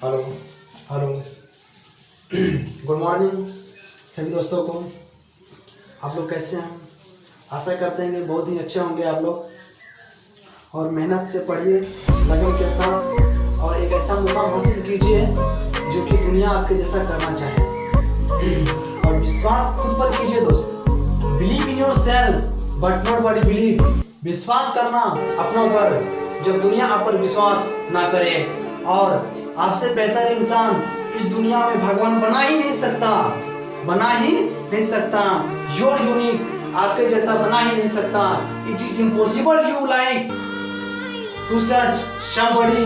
Hello hello. Good morning सभी दोस्तों को। आप लोग कैसे हैं? आशा करते हैं कि बहुत ही अच्छे होंगे आप लोग। और मेहनत से पढ़िए लगन के साथ और एक ऐसा मुकाम हासिल कीजिए जो कि दुनिया आपके जैसा करना चाहे। और विश्वास खुद पर कीजिए दोस्त। Believe in your self but not body believe. विश्वास करना अपनों पर जब दुनिया आप पर विश्वास ना करे। और आपसे बेहतर इंसान इस दुनिया में भगवान बना ही नहीं सकता, बना ही नहीं सकता। योर यूनिक, आपके जैसा बना ही नहीं सकता। It is impossible you like to such somebody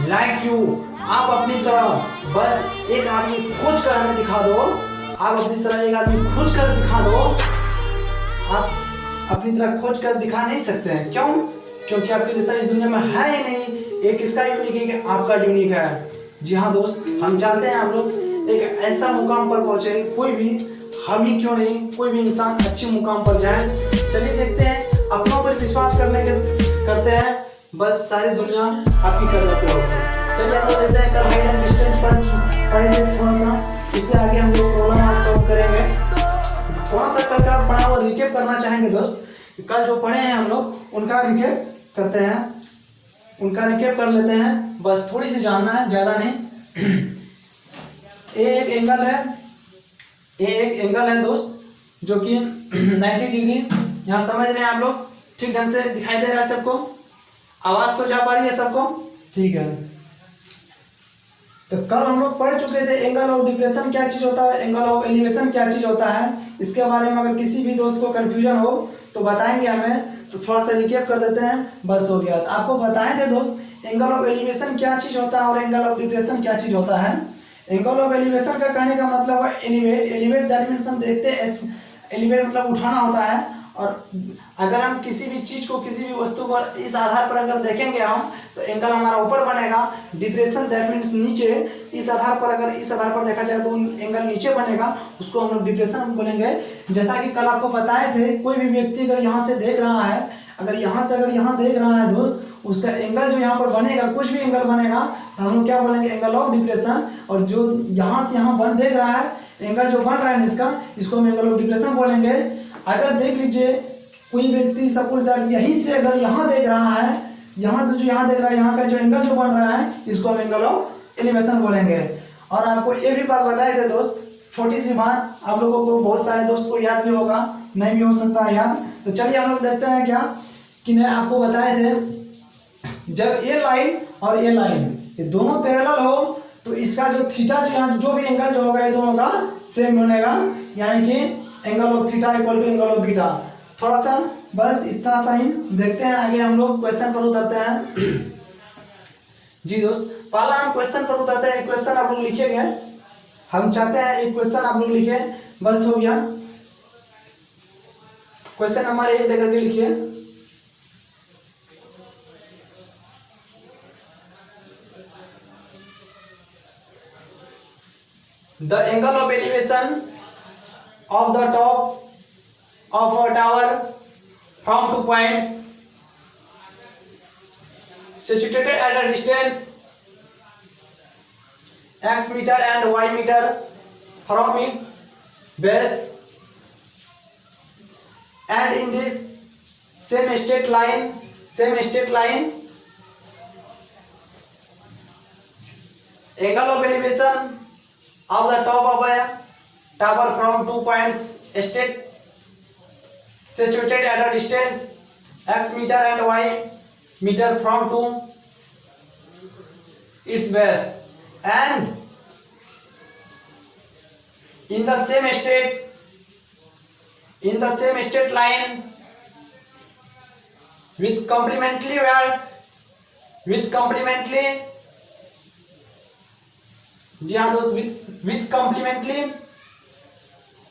like you. आप अपनी तरह बस एक आदमी खोज कर हमें दिखा दो। आप अपनी तरह एक आदमी खोज कर दिखा दो। आप अपनी तरह खोज कर दिखा नहीं सकते हैं। क्यों? क्योंकि आपके जैसा इस दुनिया में है ही नहीं। एक इसका यूनिक है कि आपका यूनिक है। जी हाँ दोस्त, हम चाहते हैं आप लोग एक ऐसा मुकाम पर पहुंचे। कोई भी, हम ही क्यों नहीं, कोई भी इंसान अच्छे मुकाम पर जाए। चलिए देखते हैं, अपनों पर विश्वास करते हैं, बस सारी दुनिया आपकी कदर पे होगी। चलिए हम लोग देखते हैं, कल हाइट एंड डिस्टेंस पढ़ेंगे थोड़ा सा, इससे आगे हम लोग प्रॉब्लम आज सॉल्व करेंगे। थोड़ा सा कल का पढ़ा हुआ रिकेप करना चाहेंगे दोस्त। कल जो पढ़े हैं हम लोग उनका रिकेप करते हैं, उनका रिकेप कर लेते हैं। बस थोड़ी सी जानना है, ज़्यादा नहीं। ये एक एंगल है, ये एक एंगल है दोस्त जो कि 90 डिग्री। यहाँ समझ रहे हैं आप लोग? ठीक ढंग से दिखाई दे रहा है सबको? आवाज़ तो जा पा रही है सबको? ठीक है। तो कल हम लोग पढ़ चुके थे एंगल ऑफ डिप्रेशन क्या चीज़ होता है, एंगल ऑफ एलिवेशन क्या चीज़ होता है। इसके बारे में अगर किसी भी दोस्त को कन्फ्यूजन हो तो बताएंगे हमें, तो थोड़ा सा रिकेप कर देते हैं, बस हो गया। तो आपको बताए थे दोस्त एंगल ऑफ एलिवेशन क्या चीज़ होता है और एंगल ऑफ डिप्रेशन क्या चीज़ होता है। एंगल ऑफ एलिवेशन का कहने का मतलब है एलिवेट। एलिवेट दैट मीन्स हम देखते हैं एलिवेट मतलब उठाना होता है। और अगर हम किसी भी चीज़ को, किसी भी वस्तु पर इस आधार पर अगर देखेंगे हम, तो एंगल हमारा ऊपर बनेगा। डिप्रेशन दैट मीन्स नीचे। इस आधार पर, अगर इस आधार पर देखा जाए तो एंगल नीचे बनेगा, उसको हम लोग डिप्रेशन बोलेंगे। जैसा कि कल आपको बताए थे, कोई भी व्यक्ति अगर यहाँ से देख रहा है, अगर यहाँ से अगर यहाँ देख रहा है दोस्त, उसका एंगल जो यहाँ पर बनेगा, कुछ भी एंगल बनेगा, तो हम लोग क्या बोलेंगे, एंगल ऑफ डिप्रेशन। और जो यहाँ से यहाँ बन देख रहा है, एंगल जो बन रहा है इसका, इसको हम एंगल ऑफ डिप्रेशन बोलेंगे। अगर देख लीजिए कोई व्यक्ति सपोज दैट यहीं से अगर यहाँ देख रहा है, यहाँ से जो यहाँ देख रहा है, यहाँ का जो एंगल जो बन रहा है, इसको हम एंगल ऑफ एलिवेशन बोलेंगे। और आपको ये भी बात बताए थे दोस्त, छोटी सी बात, आप लोगों को बहुत सारे दोस्त को याद भी होगा, नहीं भी हो सकता है याद। तो चलिए हम लोग देखते हैं क्या कि मैं आपको बताए थे, जब ये लाइन और ये लाइन ये दोनों पैरेलल हो तो इसका जो थीटा जो यहाँ जो भी एंगल जो होगा, ये दोनों का सेम बनेगा। यानी कि angle of theta equal to angle of beta. थोड़ा सा बस इतना सा ही देखते हैं, आगे हम लोग क्वेश्चन पर उतरते हैं। जी दोस्त, पहला हम क्वेश्चन पर उतरते हैं। क्वेश्चन आप लोग लिखेंगे, हम चाहते हैं एक क्वेश्चन आप लोग लिखे, बस हो गया। क्वेश्चन नंबर 1 देकर के लिखिए। The angle of elevation of the top of a tower from 2 points situated at a distance x meter and y meter from its base and in this same straight line angle of elevation of the top of a tower from 2 points situated at a distance x meter and y meter from to its base and in the same straight line with complementary जी हाँ दोस्त, with complementary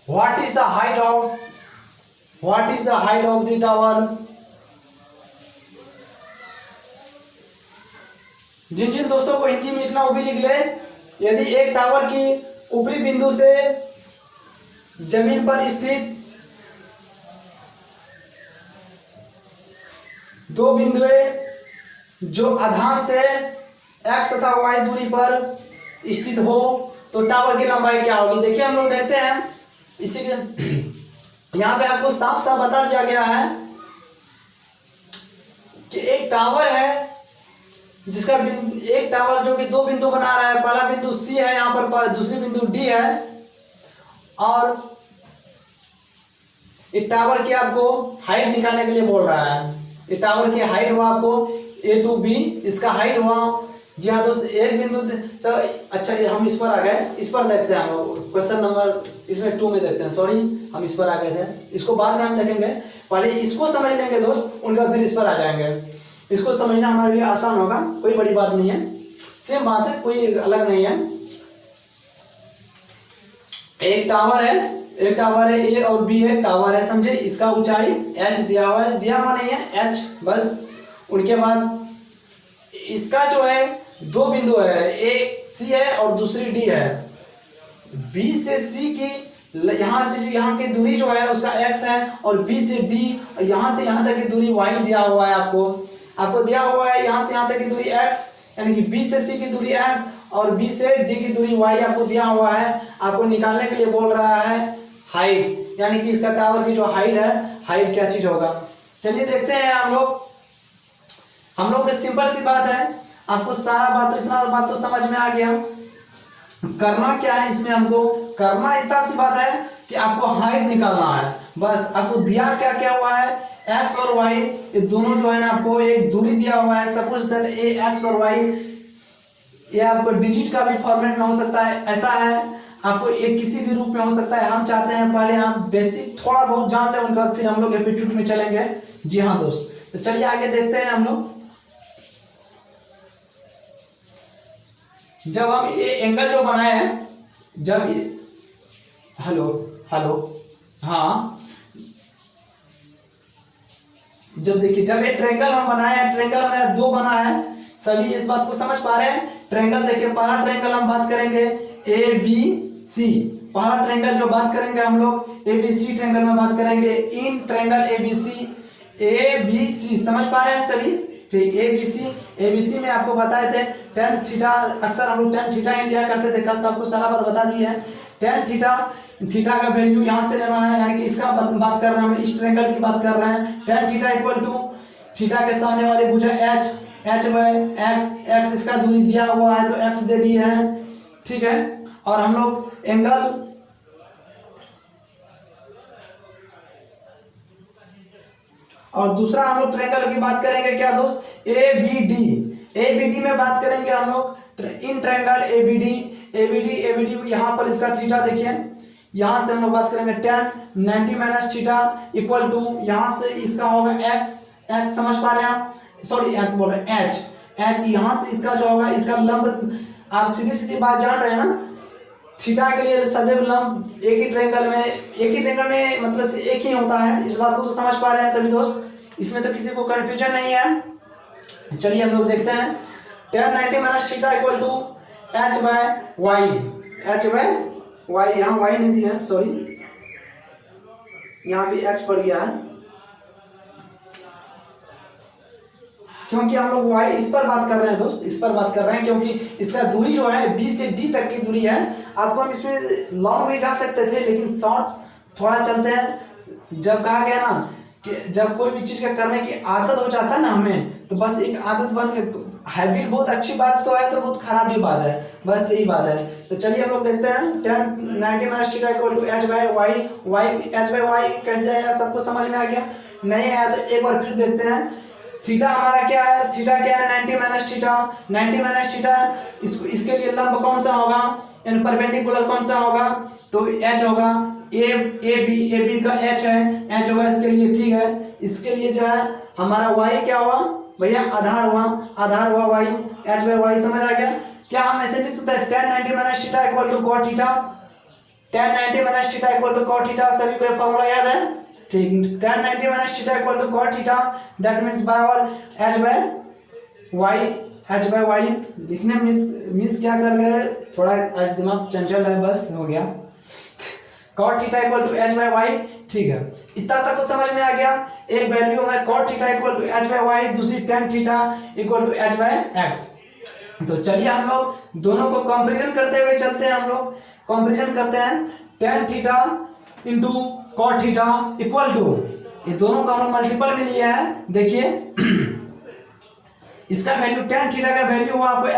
what is the height of the tower। जिन जिन दोस्तों को हिंदी में लिखना वो भी लिख ले। यदि एक टावर की ऊपरी बिंदु से जमीन पर स्थित दो बिंदुएं जो आधार से एक्स तथा वाई दूरी पर स्थित हो तो टावर की लंबाई क्या होगी। देखिए हम लोग देखते हैं इसी के यहाँ पे आपको साफ साफ बता दिया गया है कि एक टावर है जिसका एक टावर जो कि दो बिंदु बना रहा है, पहला बिंदु सी है यहाँ पर, दूसरी बिंदु डी है, और इस टावर की आपको हाइट निकालने के लिए बोल रहा है। इस टावर की हाइट हुआ आपको ए टू बी, इसका हाइट हुआ, जी हाँ दोस्त, एक बिंदु सब। अच्छा हम इस पर आ गए, इस पर देखते हैं हम क्वेश्चन नंबर इसमें 2 में देखते हैं, सॉरी हम इस पर आ गए थे, इसको बाद में हम देखेंगे, पहले इसको समझ लेंगे दोस्त, उनके बाद फिर इस पर आ जाएंगे। इसको समझना हमारे लिए आसान होगा, कोई बड़ी बात नहीं है, सेम बात है, कोई अलग नहीं है। एक टावर है ए और बी है, टावर है समझे, इसका ऊंचाई h दिया हुआ है, दिया हुआ नहीं है h बस। उनके बाद इसका जो है दो बिंदु है, एक सी है और दूसरी डी है। बी से सी की यहाँ से जो यहाँ की दूरी जो है उसका x है, और बी से डी यहाँ से यहाँ तक की दूरी y दिया हुआ है। आपको दिया हुआ है यहाँ से यहाँ तक की दूरी x, यानी कि बी से सी की दूरी x और बी से डी की दूरी y आपको दिया हुआ है। आपको निकालने के लिए बोल रहा है हाइट, यानी कि इसका टावर की जो हाइट है, हाइट क्या चीज होगा। चलिए देखते हैं हम लोग सिंपल सी बात है, आपको सारा बात इतना बात तो समझ में आ गया। करना क्या है इसमें, हमको करना इतना सी बात है कि आपको हाइट निकालना है बस। आपको दिया क्या क्या हुआ है, x और y, ये दोनों जो है ना आपको एक दूरी दिया हुआ है। सपोज दैट ए x और y, ये आपको डिजिट का भी फॉर्मेट में हो सकता है, ऐसा है आपको एक किसी भी रूप में हो सकता है। हम चाहते हैं पहले हम बेसिक थोड़ा बहुत जान लें, उनके बाद फिर हम लोग एप्टीट्यूड में चलेंगे। जी हाँ दोस्त, तो चलिए आगे देखते हैं हम लोग। जब हम ये एंगल जो बनाए हैं, जब हेलो हाँ, जब देखिए जब ये ट्रायंगल हम बनाए हैं, ट्रायंगल मेरा दो बना है, सभी इस बात को समझ पा रहे हैं। ट्रायंगल देखिए, पहला ट्रायंगल हम बात करेंगे ए बी सी, पहला ट्रायंगल जो बात करेंगे हम लोग ए बी सी ट्रायंगल में बात करेंगे। इन ट्रायंगल ए बी सी समझ पा रहे हैं सभी, ठीक। ए बी सी में आपको बताए थे tan थीटा, अक्सर हम लोग tan थीटा ही लिया करते थे, कल तो आपको सारा बात बता दी है। tan थीटा का वैल्यू यहाँ से लेना है, यानी कि इसका बात कर रहे हैं हम, इस ट्रायंगल की बात कर रहे हैं। tan theta equal to theta के सामने वाले भुजा h बाय x, इसका दूरी दिया हुआ है तो x दे दिए हैं, ठीक है। और हम लोग एंगल और दूसरा हम लोग ट्रायंगल की बात करेंगे क्या दोस्त, ए बी डी में बात करेंगे हम लोग। In triangle A B D यहाँ पर इसका थीटा देखिए, यहाँ से हम लोग बात करेंगे tan 90 minus theta equal to यहाँ से इसका होगा x समझ पा रहे हैं आप, सॉरी x बोल रहे हैं h, यहाँ से इसका जो होगा, इसका लंब आप सीधी बात जान रहे हैं ना, थीटा के लिए सदैव लंब एक ही ट्रायंगल में मतलब से एक ही होता है। इस बात को तो समझ पा रहे हैं सभी दोस्त, इसमें तो किसी को कंफ्यूजन नहीं है। चलिए हम लोग देखते हैं tan 90 minus theta equal to h by y, यहाँ y नहीं दिया है, सॉरी यहाँ भी x पड़ गया है, क्योंकि हम लोग y इस पर बात कर रहे हैं दोस्त, इस पर बात कर रहे हैं, क्योंकि इसका दूरी जो है b से d तक की दूरी है। आपको हम इसमें लॉन्ग भी जा सकते थे, लेकिन शॉर्ट थोड़ा चलते हैं। जब कहा गया ना कि जब कोई भी चीज़ का करने की आदत हो जाता है ना हमें, तो बस एक आदत बन के, हैबिट बहुत अच्छी बात तो है तो बहुत खराब भी बात है, बस यही बात है। तो चलिए हम लोग देखते हैं tan 90 minus theta equal to h by y कैसे आया, सबको समझ में आ गया। नहीं आया तो एक बार फिर देखते हैं। थीटा हमारा क्या है, 90 माइनस थीटा, इसके लिए लंब कौन सा होगा, यानी परपेंडिकुलर कौन सा होगा, तो h होगा। ए बी का h है, h होगा इसके लिए, ठीक है। इसके लिए जो है हमारा y क्या हुआ भैया, आधार हुआ y, h बाय y समझ आ गया। क्या हम ऐसे लिख सकते हैं tan 90 minus theta equal to cot theta, tan 90 minus theta equal to cot theta, सभी को फॉर्मूला याद है, ठीक। tan 90 minus theta equal to cot theta, that means बराबर h बाय y। लिखने मिस क्या कर गए, थोड़ा आज दिमाग चंचल है, बस हो गया। cot theta equal to h by y, ठीक है। इतना तक तो समझ में आ गया। एक वैल्यू है cot theta equal to h by y, दूसरी tan theta equal to h by x। तो चलिए हम लोग दोनों को कंपेरिजन करते हुए चलते हैं। हम लोग कंपेरिजन करते हैं। tan theta into cot theta equal to, ये दोनों का हम लोग मल्टीपल में लिए हैं। देखिए इसका वैल्यू tan थीटा का वैल्यू हुआ आपको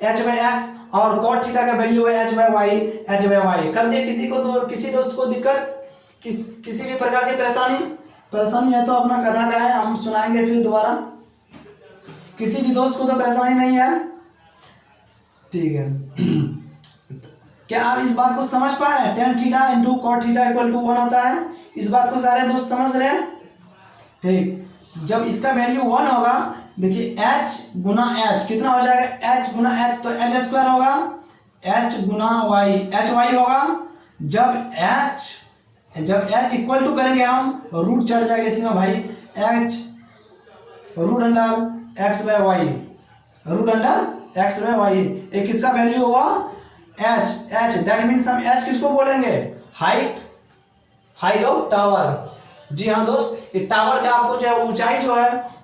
h/x और cot थीटा का वैल्यू है h/y। कर दिए किसी को तो किसी दोस्त को दिक्कत, किसी भी प्रकार की परेशानी है तो अपना कथा का है, हम सुनाएंगे फिर दोबारा। किसी भी दोस्त को तो परेशानी नहीं है, ठीक है। क्या आप इस बात को समझ पा रहे हैं? tan theta into cot theta equal to 1 होता है। इस बात को सारे दोस्त समझ रहे हैं? ठीक, जब इसका वैल्यू 1 होगा, देखिए h गुना h कितना हो जाएगा, h गुना h तो h स्क्वायर होगा, h गुना y hy होगा। जब h इक्वल टू करेंगे हम, रूट चढ़ जाएगा इसी में भाई, h root under x by y। एक किसका वैल्यू हुआ h, दैट मीन्स हम h किसको बोलेंगे, हाइट ऑफ टावर। जी हाँ दोस्त, ये टावर का आपको जो है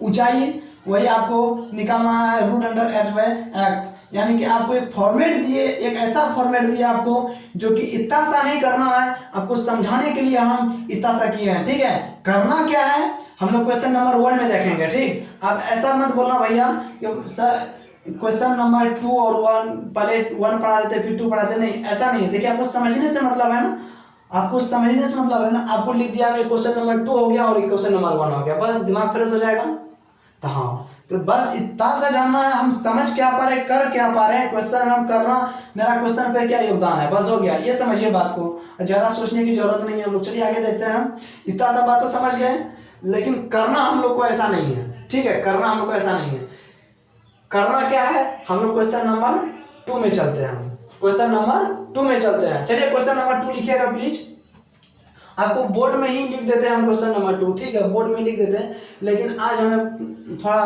ऊंचाई वही आपको निकालना है, रूट अंडर h/x। यानी कि आपको एक फॉर्मेट दिए, एक ऐसा फॉर्मेट दिया आपको जो कि इतना सा नहीं करना है, आपको समझाने के लिए हम इतना सा किए हैं। ठीक है, करना क्या है हम लोग क्वेश्चन नंबर 1 में देखेंगे। ठीक, आप ऐसा मत बोलना भैया कि सर क्वेश्चन नंबर 2 और 1 पहले 1 पढ़ा देते फिर 2 पढ़ाते, नहीं, ऐसा नहीं है। देखिए आपको समझने से मतलब है ना, आपको लिख दिया क्वेश्चन नंबर 2 हो गया और क्वेश्चन नंबर 1 हो गया, बस दिमाग फ्रेश हो जाएगा। तो हाँ, तो बस इतना सा जानना है, हम समझ क्या पा रहे, कर क्या पा रहे हैं, क्वेश्चन हम करना, मेरा क्वेश्चन पे क्या योगदान है, बस हो गया। ये समझिए बात को, ज्यादा सोचने की जरूरत नहीं है हम लोग। चलिए आगे देखते हैं। हम इतना सा बात तो समझ गए, लेकिन करना हम लोग को ऐसा नहीं है। ठीक है, करना हम लोग को ऐसा नहीं है। करना क्या है, हम लोग क्वेश्चन नंबर 2 में चलते हैं। चलिए क्वेश्चन नंबर 2 लिखिएगा प्लीज। आपको बोर्ड में ही लिख देते हैं हम क्वेश्चन नंबर 2। ठीक है, बोर्ड में लिख देते हैं, लेकिन आज हमें थोड़ा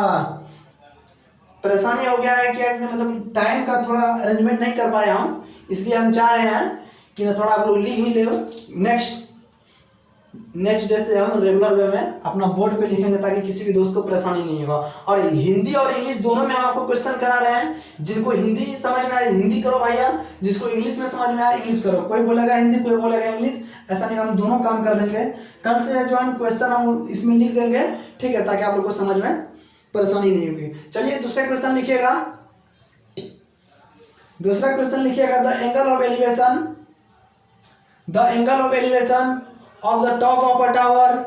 परेशानी हो गया है कि मतलब टाइम का थोड़ा अरेंजमेंट नहीं कर पाए हम, इसलिए हम चाह रहे हैं कि ना थोड़ा आप लोग लिख ही लो। नेक्स्ट डे से हम रेगुलर वे में अपना बोर्ड पे लिखेंगे ताकि किसी भी दोस्त को परेशानी नहीं होगा। और हिंदी और इंग्लिश दोनों में हम आपको क्वेश्चन करा रहे हैं। जिनको हिंदी समझ में आए हिंदी करो भैया, जिसको इंग्लिश में समझ में आए इंग्लिश करो। कोई बोलेगा हिंदी, कोई बोलेगा इंग्लिश, ऐसा नहीं, हम दोनों काम कर देंगे। कल से जो है क्वेश्चन हम इसमें लिख देंगे, ठीक है, ताकि आप लोग को समझ में परेशानी नहीं होगी। चलिए दूसरा क्वेश्चन लिखिएगा। The angle of elevation of the top of a tower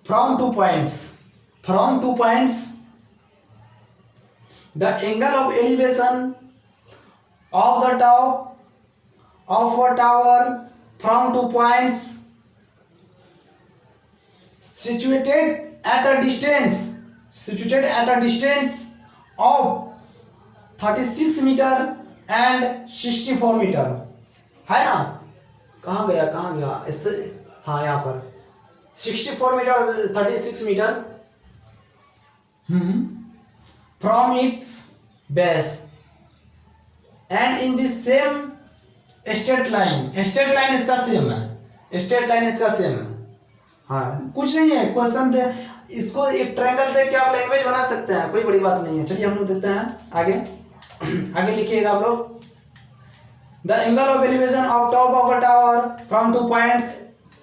from 2 points. The angle of elevation of the top of a tower from 2 points situated at a distance of 36 meter and 64 meter, है ना? कहाँ गया इससे, हाँ यहाँ पर 64 metre 36 metre from its base and in this same straight line इसका same है। हाँ, कुछ नहीं है, क्वेश्चन दे, इसको एक ट्रायंगल दे के आप लैंग्वेज बना सकते हैं, कोई बड़ी बात नहीं है। चलिए हम लोग देखते हैं आगे लिखिएगा आप लोग। The angle of elevation of top of a tower from 2 points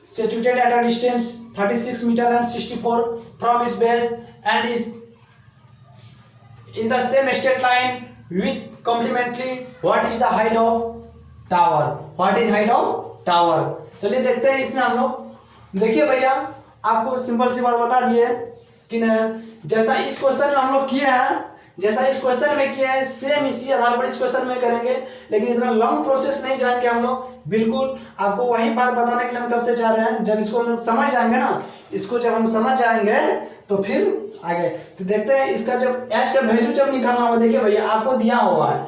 situated at a distance 36 meter and 64 from its base and is in the same straight line with complementary. What is the height of tower? चलिए देखते हैं इसमें हम लोग। देखिए भैया, आपको simple सी बात बता दिए कि जैसा इस क्वेश्चन में हम लोग किए हैं, सेम इसी आधार पर इस क्वेश्चन में करेंगे, लेकिन इतना लॉन्ग प्रोसेस नहीं जाएंगे हम लोग। बिल्कुल आपको वही बात बताने के लिए हम कब से चाह रहे हैं, जब इसको हम समझ जाएंगे ना, जब हम समझ जाएंगे तो फिर आगे तो देखते हैं। इसका जब h का वैल्यू जब निकालना होगा, देखिए भैया आपको दिया हुआ है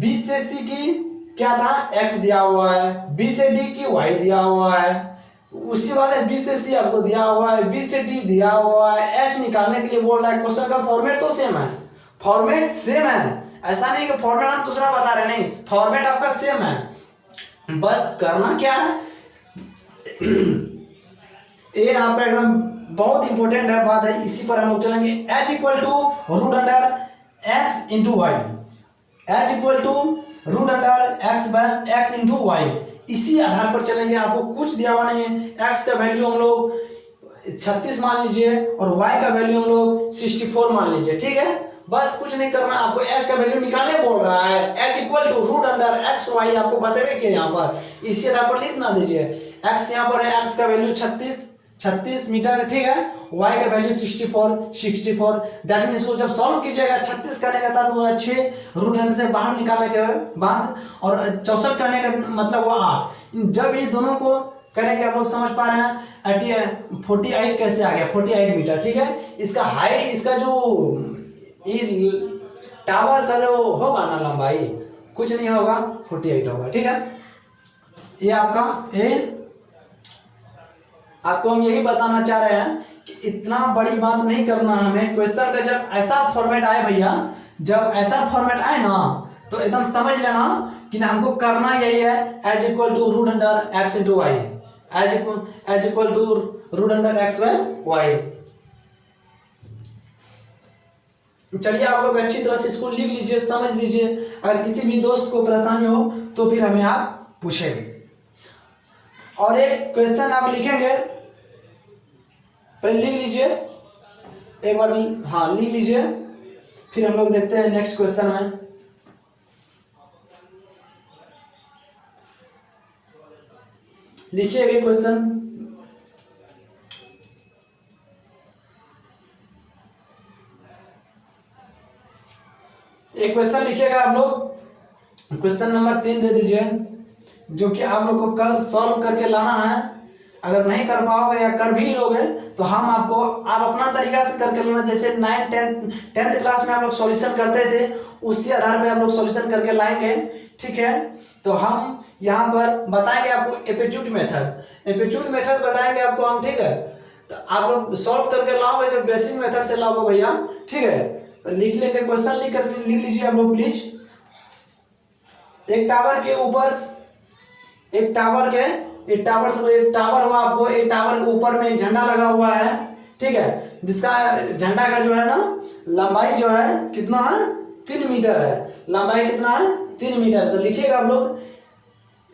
b से c की क्या था, x दिया हुआ है, b से d की y दिया हुआ है, उसी बात है b से c आपको दिया हुआ है, b से d दिया हुआ है। h निकालने के लिए बोल रहा है, क्वेश्चन का फॉर्मेट तो सेम है, ऐसा नहीं कि फॉर्मेट हम दूसरा बता रहे, नहीं, फॉर्मेट आपका सेम है। बस करना क्या है, ये आपका एकदम बहुत इंपॉर्टेंट है बात है, इसी पर हम लोग चलेंगे। H equal to root under X into Y, H equal to root under X into Y, इसी आधार पर चलेंगे। आपको कुछ दिया हुआ नहीं है। एक्स का वैल्यू हम लोग 36 मान लीजिए और y का वैल्यू हम लोग 64 मान लीजिए, ठीक है। बस कुछ नहीं करना, आपको h का वैल्यू निकालने बोल रहा है। h equal to root under X Y आपको बतावे किया यहाँ पर, इसी आधार पर लिखना दीजिए। x यहाँ पर है, x का वैल्यू 36 मीटर, ठीक है। y का वैल्यू 64 दैट मीन्स को जब सॉल्व कीजिएगा 36 करने का था तो वो 6 रूट अंडर से बाहर निकालने के बाद और 64 करने का मतलब वो 8। जब ये दोनों को करेंगे आप लोग समझ पा रहे हैं 48 कैसे आ गया, 48 मीटर, ठीक है। इसका हाइट, इसका जो टावर का जो होगा ना लंबाई, कुछ नहीं होगा 48 होगा, ठीक है। ये आपको हम यही बताना चाह रहे हैं कि इतना बड़ी बात नहीं करना हमें। क्वेश्चन का जब ऐसा फॉर्मेट आए भैया, जब ऐसा फॉर्मेट आए ना तो एकदम समझ लेना कि ना हमको करना यही है, H equal to root under X into Y, H equal to root under X by Y. चलिए आप लोग अच्छी तरह से इसको लिख लीजिए, समझ लीजिए। अगर किसी भी दोस्त को परेशानी हो तो फिर हमें आप पूछेंगे। और एक क्वेश्चन आप लिखेंगे, पहले लिख लीजिए एक बार, हाँ लिख लीजिए, फिर हम लोग देखते हैं नेक्स्ट क्वेश्चन में। लिखिएगा क्वेश्चन, एक क्वेश्चन लिखिएगा आप लोग। क्वेश्चन नंबर 3 दे दीजिए, जो कि आप लोग को कल सॉल्व करके लाना है। अगर नहीं कर पाओगे या कर भी लोगे तो हम आपको, आप अपना तरीका से करके लेना, जैसे 9th क्लास में आप लोग सॉल्यूशन करते थे उसी आधार पे आप लोग सॉल्यूशन करके लाएंगे, ठीक है। तो हम यहाँ पर बताएंगे आपको एप्टीट्यूड मेथड बताएंगे आपको हम, ठीक है। तो आप लोग सॉल्व करके लाओगे, जो बेसिक मेथड से लाओगे भैया, ठीक है। तो लिख लेंगे क्वेश्चन, लिख लीजिए आप लोग प्लीज। एक टावर के ऊपर, एक टावर हुआ आपको, एक टावर के ऊपर में एक झंडा लगा हुआ है, ठीक है। जिसका झंडा का जो है ना लंबाई जो है कितना है, 3 मीटर है। लंबाई कितना है, 3 मीटर। तो लिखिएगा आप लोग,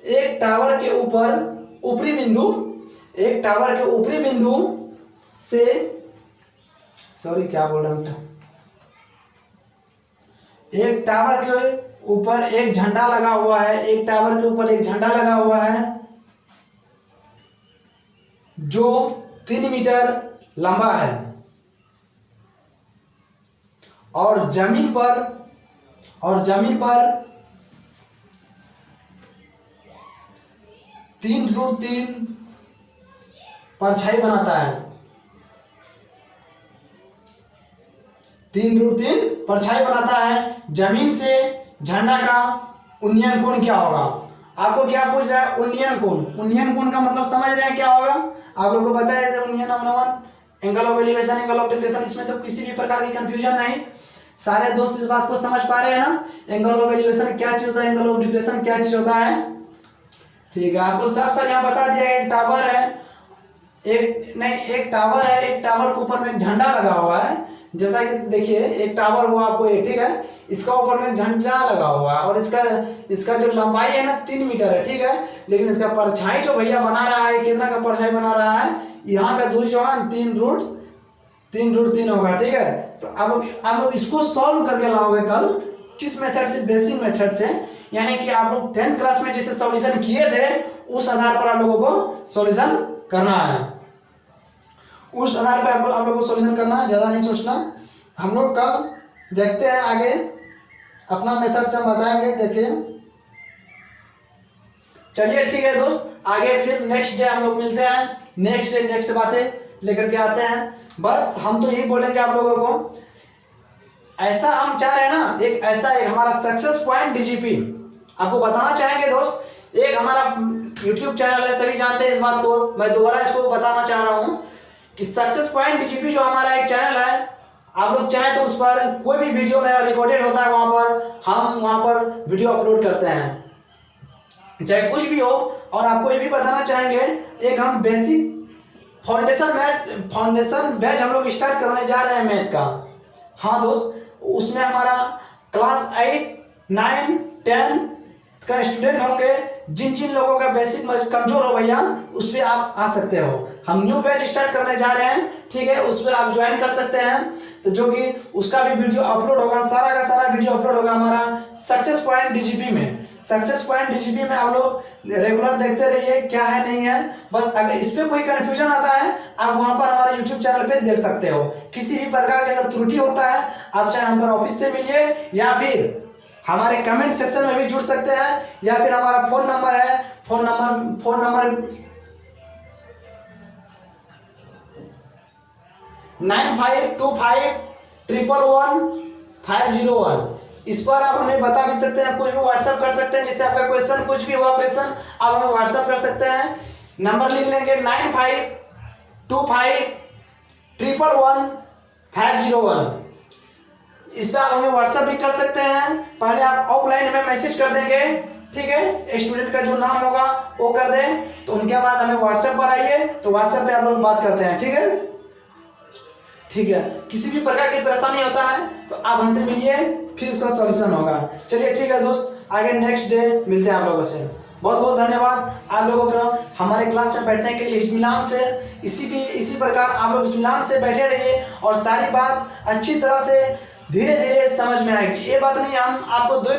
एक टावर के ऊपर ऊपरी बिंदु, एक टावर के ऊपरी बिंदु से, सॉरी क्या बोल रहा हूँ, एक टावर के ऊपर एक झंडा लगा हुआ है, एक टावर के ऊपर एक झंडा लगा हुआ है जो 3 मीटर लंबा है, और जमीन पर 3√3 परछाई बनाता है। 3√3 परछाई बनाता है। जमीन से झंडा का उन्नयन कोण क्या होगा? आपको क्या पूछ रहा है? उन्नयन कोण। उन्नयन कोण का मतलब समझ रहे हैं क्या होगा? आप लोगों को पता है उन्नयन अवनमन, angle of elevation, angle of depression, इसमें तो किसी भी प्रकार की कंफ्यूजन नहीं। सारे दोस्त इस बात को समझ पा रहे हैं ना? एंगल ऑफ एलिवेशन क्या चीज होता है, एंगल ऑफ डिप्रेशन क्या चीज होता है? ठीक है, आपको साफ साफ यहाँ बता दिया। एक टावर है, एक टावर है, एक टावर के ऊपर में एक झंडा लगा हुआ है। जैसा कि देखिए एक टावर हुआ आपको ये, ठीक है, इसका ऊपर में झंडा लगा हुआ है और इसका जो लंबाई है ना 3 मीटर है, ठीक है। लेकिन इसका परछाई जो भैया बना रहा है, कितना का परछाई बना रहा है? यहाँ का दूरी जो है 3√3 होगा, ठीक है। तो आप लोग इसको सॉल्व करके लाओगे कल, किस मेथड से? बेसिक मेथड से। यानी कि आप लोग 10th क्लास में जैसे सॉल्यूशन किए थे उस आधार पर आप लोगों को सॉल्यूशन करना है। उस आधार पर आप लोगों को सॉल्यूशन करना है, ज़्यादा नहीं सोचना। हम लोग कल देखते हैं आगे, अपना मेथड से हम बताएंगे। देखिए चलिए ठीक है दोस्त, आगे फिर नेक्स्ट डे हम लोग मिलते हैं। नेक्स्ट डे नेक्स्ट बातें लेकर के आते हैं। बस हम तो यही बोलेंगे आप लोगों को, ऐसा हम चाह रहे हैं ना, एक ऐसा एक हमारा सक्सेस पॉइंट डीजीपी आपको बताना चाहेंगे दोस्त। एक हमारा यूट्यूब चैनल है, सभी जानते हैं इस बात को, मैं दोबारा इसको बताना चाह रहा हूँ कि सक्सेस पॉइंट डीजीपी जो हमारा एक चैनल है, आप लोग चाहें तो उस पर कोई भी वीडियो मेरा रिकॉर्डेड होता है, वहां पर हम वहां पर वीडियो अपलोड करते हैं, चाहे कुछ भी हो। और आपको ये भी बताना चाहेंगे, एक हम बेसिक फाउंडेशन बैच हम लोग स्टार्ट करने जा रहे हैं मैथ का। हाँ दोस्त, उसमें हमारा क्लास 8, 9, 10 का स्टूडेंट होंगे। जिन जिन लोगों का बेसिक कमजोर हो भैया, उस पर आप आ सकते हो। हम न्यू बैच स्टार्ट करने जा रहे हैं, ठीक है, उस पर आप ज्वाइन कर सकते हैं। तो जो कि उसका भी वीडियो अपलोड होगा, सारा का सारा वीडियो अपलोड होगा हमारा सक्सेस पॉइंट डीजीपी में। सक्सेस पॉइंट डीजीपी में आप लोग रेगुलर देखते रहिए, क्या है नहीं है। बस अगर इस पर कोई कंफ्यूजन आता है, आप वहां पर हमारे यूट्यूब चैनल पे देख सकते हो। किसी भी प्रकार की अगर त्रुटि होता है, आप चाहे हम पर ऑफिस से मिलिए या फिर हमारे कमेंट सेक्शन में भी जुड़ सकते हैं, या फिर हमारा फोन नंबर है, फोन नंबर 9525111501। इस पर आप हमें बता भी सकते हैं, कुछ भी व्हाट्सएप कर सकते हैं। जैसे आपका क्वेश्चन कुछ भी हुआ क्वेश्चन, आप हमें व्हाट्सएप कर सकते हैं। नंबर लिख लेंगे 9525111501। इस पर आप हमें व्हाट्सएप भी कर सकते हैं। पहले आप ऑफलाइन में मैसेज कर देंगे, ठीक है, स्टूडेंट का जो नाम होगा वो कर दें, तो उनके बाद हमें व्हाट्सएप पर आइए, तो व्हाट्सएप पे आप लोग बात करते हैं, ठीक है। ठीक है, किसी भी प्रकार की परेशानी होता है तो आप हमसे मिलिए, फिर उसका सॉल्यूशन होगा। चलिए ठीक है दोस्त, आगे नेक्स्ट डे मिलते हैं आप लोगों से। बहुत बहुत धन्यवाद आप लोगों को हमारे क्लास में बैठने के लिए। इत्मीनान से इसी प्रकार आप लोग इत्मीनान से बैठे रहिए और सारी बात अच्छी तरह से धीरे धीरे समझ में आएगी। ये बात नहीं हम आपको दो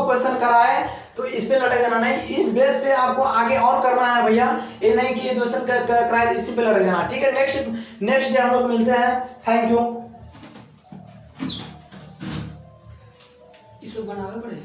क्वेश्चन कराए तो इस पे लटक जाना नहीं, इस बेस पे आपको आगे और करना है भैया। ये नहीं कि ये क्वेश्चन कराए तो इसी पे लटक जाना, ठीक है। नेक्स्ट डे हम लोग मिलते हैं। Thank you. इसे बनावे पड़े।